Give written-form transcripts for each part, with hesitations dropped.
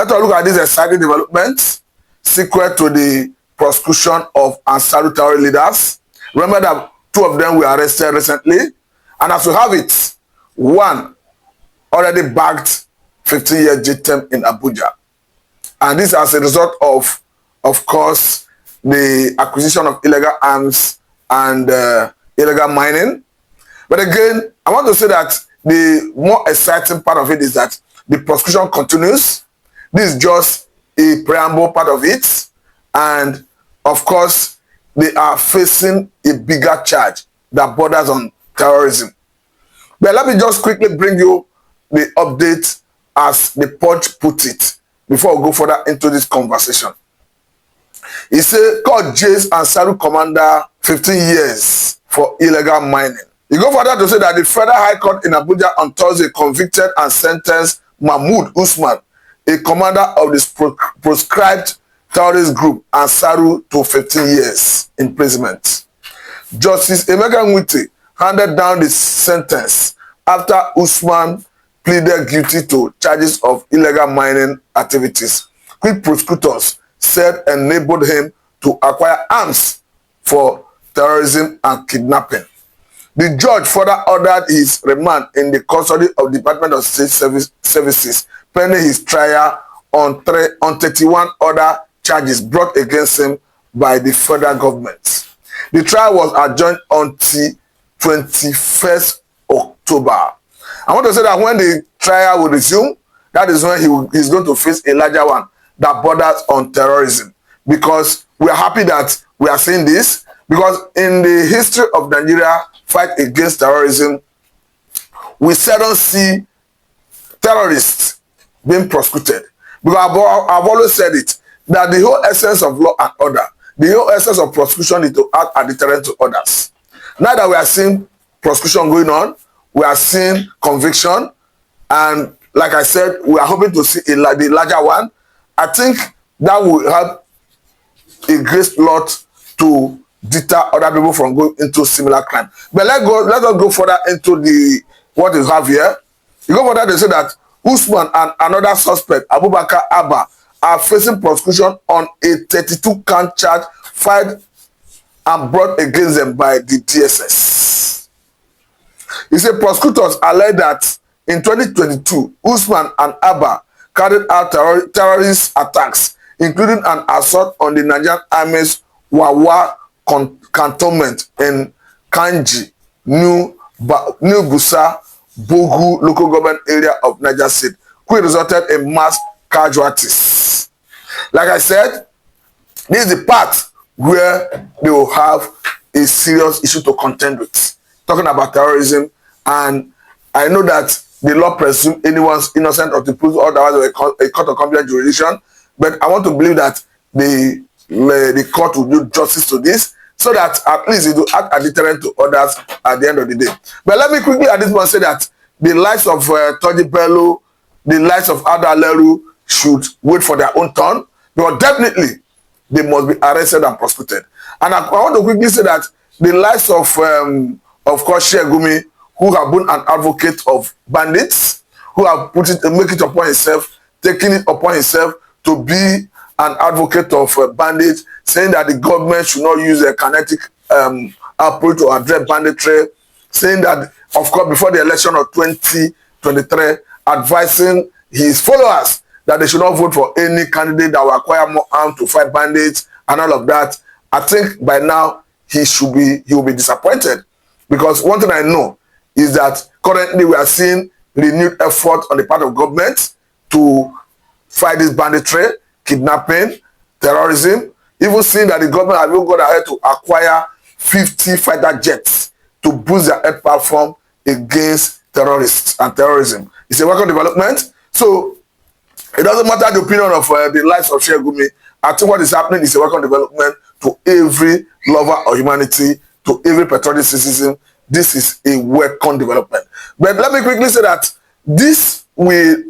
Let us look at these exciting developments sequel to the prosecution of Ansarut terror leaders. Remember that 2 of them were arrested recently. And as we have it, one already bagged 15-year jail term in Abuja. And this as a result of course, the acquisition of illegal arms and illegal mining. But again, I want to say that the more exciting part of it is that the prosecution continues. This is just a preamble part of it. And of course, they are facing a bigger charge that borders on terrorism. But let me just quickly bring you the update as the Punch put it before we go further into this conversation. He said, court jails Ansarut commander 15 years for illegal mining. He go further to say that the Federal High Court in Abuja on Thursday convicted and sentenced Mahmoud Usman, a commander of the proscribed terrorist group Ansarut, to 15 years imprisonment. Justice Emeka Nwite handed down the sentence after Usman pleaded guilty to charges of illegal mining activities, which prosecutors said enabled him to acquire arms for terrorism and kidnapping. The judge further ordered his remand in the custody of the Department of State Services, pending his trial on 31 other charges brought against him by the federal government. The trial was adjourned until 21st October. I want to say that when the trial will resume, that is when he's going to face a larger one that borders on terrorism. Because we are happy that we are seeing this, because in the history of Nigeria fight against terrorism, we seldom see terrorists being prosecuted. Because I've always said it, that the whole essence of law and order, the whole essence of prosecution is to act as deterrent to others. Now that we are seeing prosecution going on, we are seeing conviction, and like I said, we are hoping to see the larger one. I think that will help a great lot to deter other people from going into similar crime. But let us go further into what is have here. You go further, they say that Usman and another suspect, Abubakar Abba, are facing prosecution on a 32-count charge filed and brought against them by the DSS. He said prosecutors alleged that in 2022, Usman and Abba carried out terrorist attacks, including an assault on the Nigerian Army's Wawa cantonment in Kanji, New Busa, Bogu local government area of Niger State, which resulted in mass casualties. Like I said, this is the part where they will have a serious issue to contend with, talking about terrorism. And I know that the law presumes anyone's innocent of the proof, otherwise a court of competent jurisdiction. But I want to believe that the court will do justice to this, so that at least it will act as deterrent to others at the end of the day. But let me quickly at this point say that the likes of Toji Bello, the likes of Adaleru should wait for their own turn, because definitely they must be arrested and prosecuted. And I want to quickly say that the likes of course, Sheikh Gumi, who have been an advocate of bandits, who have make it upon himself, taking it upon himself to be an advocate of bandits, saying that the government should not use a kinetic approach to address banditry, saying that, of course, before the election of 2023, advising his followers that they should not vote for any candidate that will acquire more arms to fight bandits and all of that. I think by now he will be disappointed, because one thing I know is that currently we are seeing renewed effort on the part of government to fight this banditry, kidnapping, terrorism, even seeing that the government has even gone ahead to acquire 50 fighter jets to boost their air platform against terrorists and terrorism. It's a welcome development. So it doesn't matter the opinion of the likes of Sheikh Gumi. I think what is happening is a welcome development to every lover of humanity, to every patriotic citizen. This is a welcome development. But let me quickly say that this will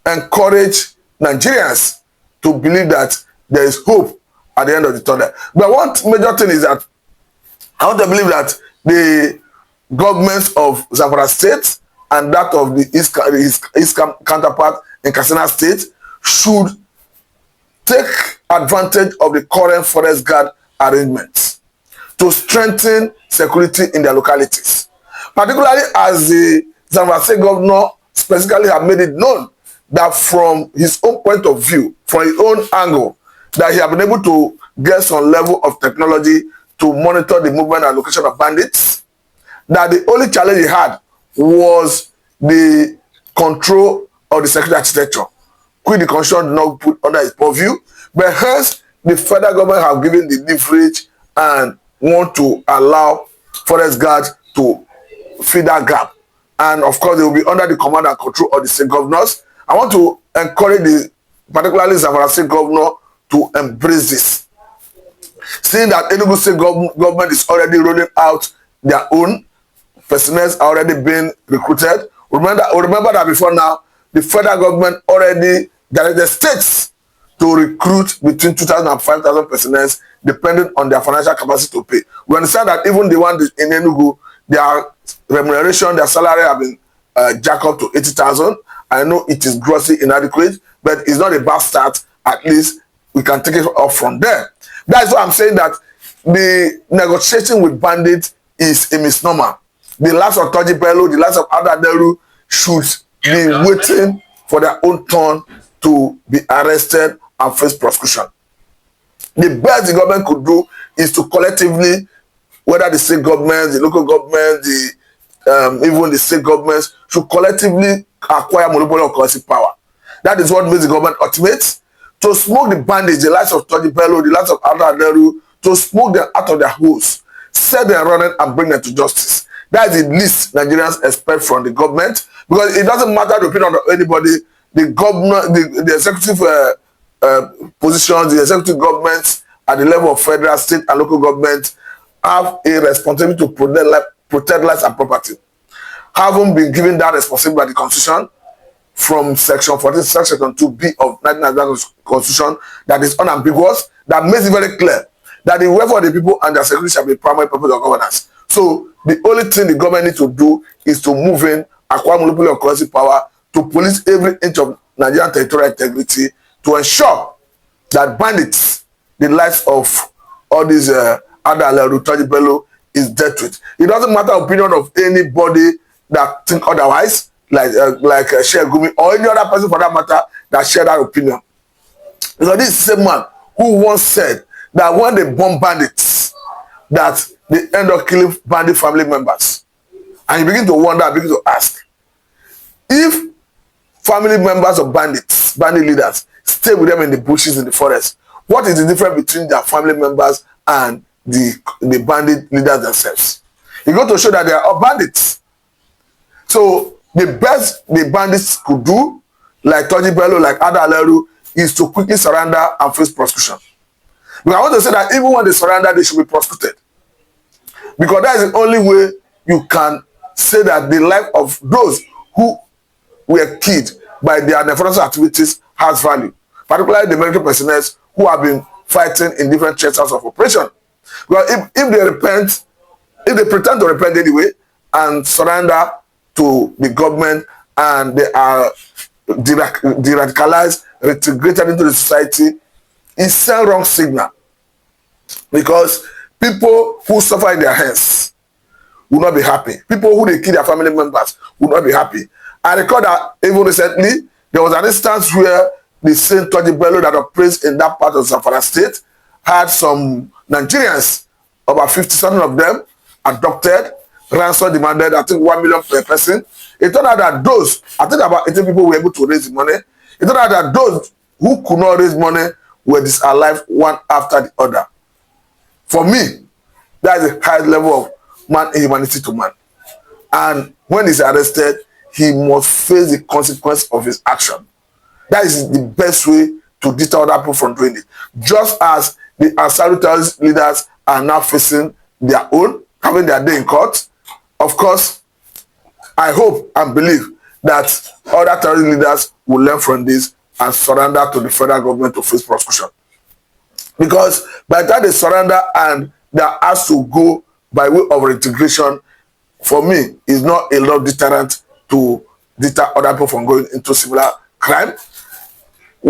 encourage Nigerians to believe that there is hope at the end of the tunnel. But one major thing is that I want to believe that the governments of Zamfara State and that of the East counterpart in Katsina State should take advantage of the current forest guard arrangements to strengthen security in their localities, particularly as the Zamfara State governor specifically have made it known that from his own point of view, from his own angle, that he have been able to get some level of technology to monitor the movement and location of bandits, that the only challenge he had was the control of the security architecture, which the constitution did not put under his purview, but hence the federal government have given the leverage and want to allow forest guards to fill that gap. And of course, they will be under the command and control of the state governors. I want to encourage the, particularly Zamfara State governor, to embrace this. Seeing that Enugu State government is already rolling out their own, personnel are already being recruited. Remember that before now, the federal government already directed states to recruit between 2,000 and 5,000 personnel, depending on their financial capacity to pay. We understand that even the one in Enugu, their remuneration, their salary have been jacked up to 80,000. I know it is grossly inadequate, but it's not a bad start. At least we can take it off from there. That's why I'm saying that the negotiation with bandits is a misnomer. The likes of Toji Bello, the likes of Adaderu should be waiting for their own turn to be arrested and face prosecution. The best the government could do is to collectively, whether the state government, the local government, even the state governments, should collectively acquire monopoly of currency power. That is what makes the government ultimate. To smoke the bandits, the likes of Toji Bello, the likes of Adaderu, to smoke them out of their holes, set them running and bring them to justice. That is the least Nigerians expect from the government, because it doesn't matter the opinion of anybody. The governor, the executive positions, the executive governments at the level of federal, state, and local government have a responsibility to protect lives and property. Having been given that responsibility by the Constitution from Section 14, Section 2B of 1999 Constitution, that is unambiguous, that makes it very clear that the welfare of the people and their security shall be the primary purpose of governance. So the only thing the government needs to do is to move in, acquire monopoly of currency power, to police every inch of Nigerian territorial integrity, to ensure that bandits, the lives of all these Adaderu, Toji Bello, is dealt with. It doesn't matter the opinion of anybody that think otherwise, like Sheikh Gumi or any other person for that matter that share that opinion. Because this is the same man who once said that when they bomb bandits, that they end up killing bandit family members. And you begin to wonder, begin to ask, if family members of bandits, bandit leaders, stay with them in the bushes, in the forest, what is the difference between their family members and the bandit leaders themselves? You go to show that they are all bandits. So the best the bandits could do, like Toji Bello, like Adaderu, is to quickly surrender and face prosecution. But I want to say that even when they surrender, they should be prosecuted. Because that is the only way you can say that the life of those who were killed by their nefarious activities has value. Particularly the military personnel who have been fighting in different theaters of operation. Because if they repent, if they pretend to repent anyway and surrender to the government and they are de-radicalized, reintegrated into the society, it sends wrong signal. Because people who suffer in their hands will not be happy. People who they kill their family members will not be happy. I recall that even recently, there was an instance where the same Toji Bello that operates in that part of Zamfara State had some Nigerians, about 50-something of them, adopted, ransom demanded, I think 1 million per person. It turned out that those, I think about 18 people were able to raise the money. It turned out that those who could not raise money were disallowed one after the other. For me, that is the highest level of man humanity to man. And when he's arrested, he must face the consequence of his action. That is the best way to deter other people from doing it. Just as the Ansarut leaders are now facing their own, having their day in court, of course, I hope and believe that other terrorist leaders will learn from this and surrender to the federal government to face prosecution. Because by the time they surrender and they are asked to go by way of reintegration, for me, is not a lot of deterrent to deter other people from going into similar crime.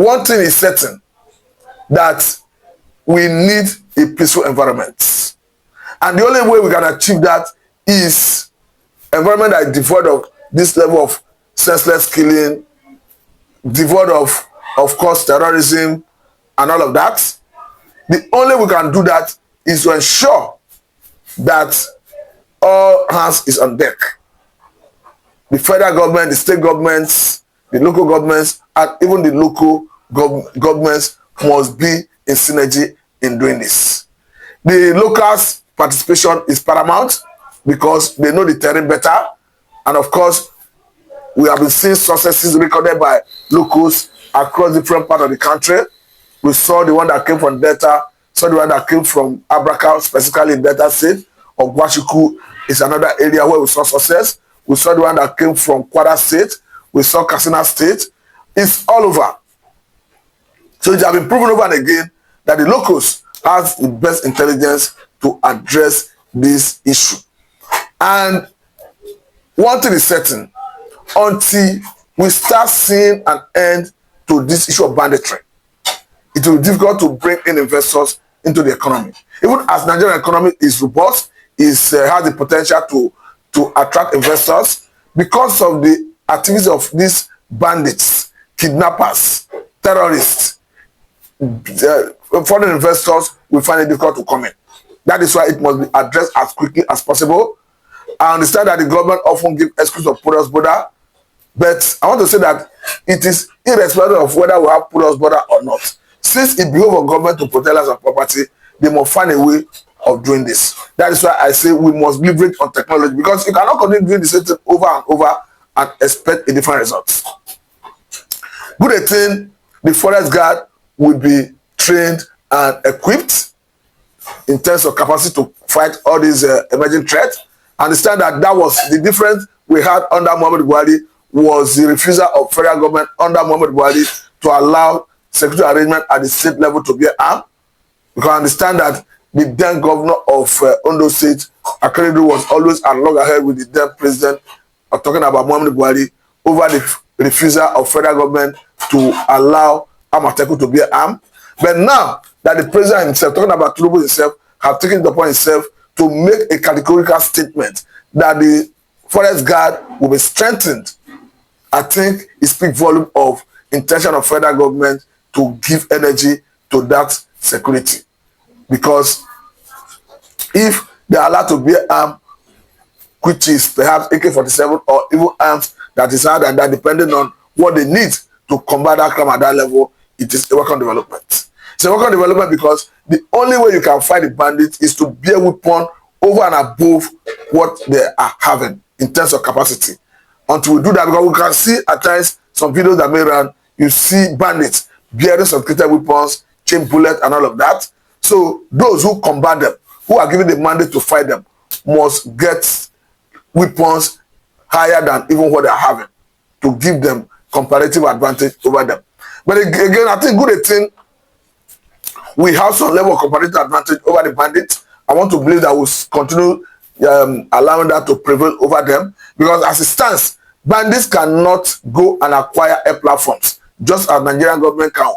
one thing is certain, that we need a peaceful environment. And the only way we can achieve that is environment that is devoid of this level of senseless killing, devoid of course, terrorism and all of that. The only way we can do that is to ensure that all hands is on deck. The federal government, the state governments, the local governments, and even the local governments must be in synergy in doing this. The locals' participation is paramount because they know the terrain better. And of course, we have been seeing successes recorded by locals across different parts of the country. We saw the one that came from Delta, saw the one that came from Abraka, specifically in Delta State. Ogwashiku is another area where we saw success. We saw the one that came from Kwara State. We saw Katsina State. It's all over. So it has been proven over and again that the locals has the best intelligence to address this issue. And one thing is certain, until we start seeing an end to this issue of banditry, it will be difficult to bring in investors into the economy. Even as Nigerian economy is robust, has the potential to attract investors because of the activities of these bandits, kidnappers, terrorists. Foreign investors will find it difficult to come in. That is why it must be addressed as quickly as possible. I understand that the government often gives excuse of porous border, but I want to say that it is irrespective of whether we have porous border or not. Since it behoves of government to protect us and property, they must find a way of doing this. That is why I say we must leverage on technology, because you cannot continue doing the same thing over and over and expect a different result. Good thing, the forest guard will be trained and equipped in terms of capacity to fight all these emerging threats. Understand that that was the difference we had under Muhammad Buhari, was the refusal of federal government under Muhammad Buhari to allow security arrangement at the state level to be armed. You can understand that the then governor of Ondo State, Akeredolu, was always at loggerhead with the then president, talking about Muhammad Buhari, over the refusal of federal government to allow Amateku to be armed. But now that the president himself, talking about Tinubu himself, have taken it upon himself to make a categorical statement that the forest guard will be strengthened, I think it speaks volume of intention of federal government to give energy to that security. Because if they are allowed to be armed, which is perhaps AK-47 or even arms that is hard and that, depending on what they need to combat that crime at that level, it is a welcome development. It's a welcome development because the only way you can fight the bandits is to bear weapon over and above what they are having in terms of capacity. Until we do that, because we can see at times some videos that may run, you see bandits bearing sophisticated weapons, chain bullets and all of that. So those who combat them, who are given the mandate to fight them, must get weapons higher than even what they are having to give them comparative advantage over them. But again, I think good thing, we have some level of comparative advantage over the bandits. I want to believe that we'll continue allowing that to prevail over them, because as it stands, bandits cannot go and acquire air platforms, just as Nigerian government can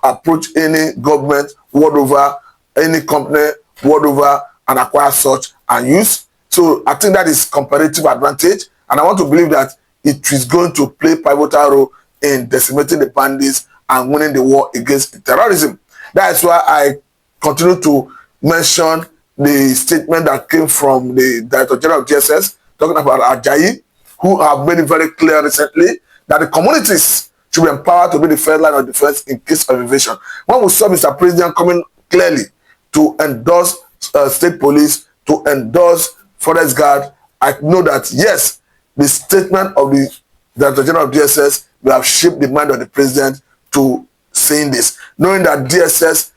approach any government world over, any company world over, and acquire such and use. So I think that is comparative advantage, and I want to believe that it is going to play pivotal role in decimating the bandits and winning the war against terrorism. That is why I continue to mention the statement that came from the Director General of DSS, talking about Ajayi, who have made it very clear recently that the communities should be empowered to be the first line of defense in case of invasion. When we saw Mr. President coming clearly to endorse state police, to endorse forest guard, I know that yes, the statement of the Director General of DSS will have shaped the mind of the president to saying this, knowing that DSS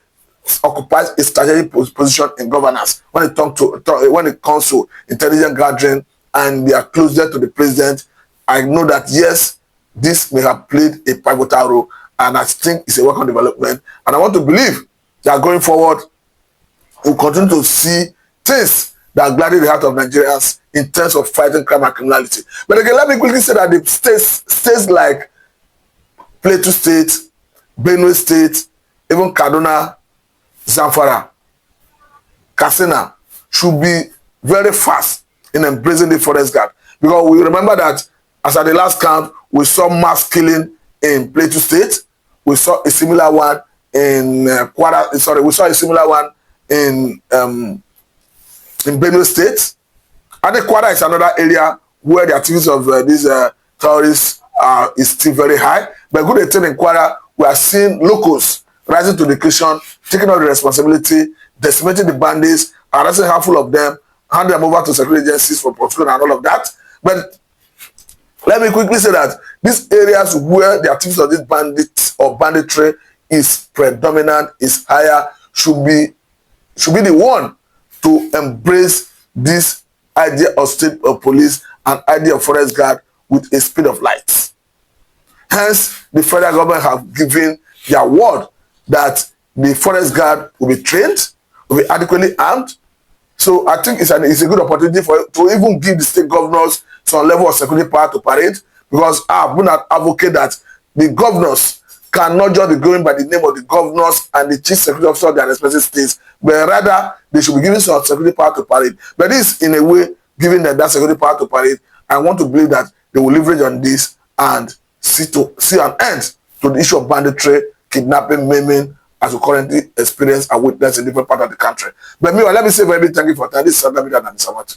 occupies a strategic position in governance when it comes to intelligence gathering, and they are closer to the president. I know that yes, this may have played a pivotal role, and I think it's a welcome development. And I want to believe that going forward, we'll continue to see things that gladden the heart of Nigerians in terms of fighting crime and criminality. But again, let me quickly say that the states like Plateau State, Benue State, even Kaduna, Zamfara, Katsina should be very fast in embracing the forest guard. Because we remember that as at the last count, we saw mass killing in Plateau State. We saw a similar one in we saw a similar one in Benue State. And the Kwara is another area where the activities of these terrorists is still very high. But good thing in Kwara, we are seeing locals rising to the occasion, taking on the responsibility, decimating the bandits, arresting a handful of them, hand them over to security agencies for prosecution and all of that. But let me quickly say that these areas where the activities of these bandits or banditry is predominant, is higher, should be the one to embrace this idea of state of police and idea of forest guard with a speed of light. Hence, the federal government have given their word that the forest guard will be trained, will be adequately armed. So I think it's a good opportunity to even give the state governors some level of security power to parade, because I've been an advocate that the governors cannot just be going by the name of the governors and the chief security officer of their respective states, but rather they should be given some security power to parade. But this, in a way, giving them that security power to parade, I want to believe that they will leverage on this and see an end to the issue of banditry, kidnapping, maiming, as we currently experience and witness in different parts of the country. But meanwhile, let me say very big thank you for time. This is Sandra Mida and so much.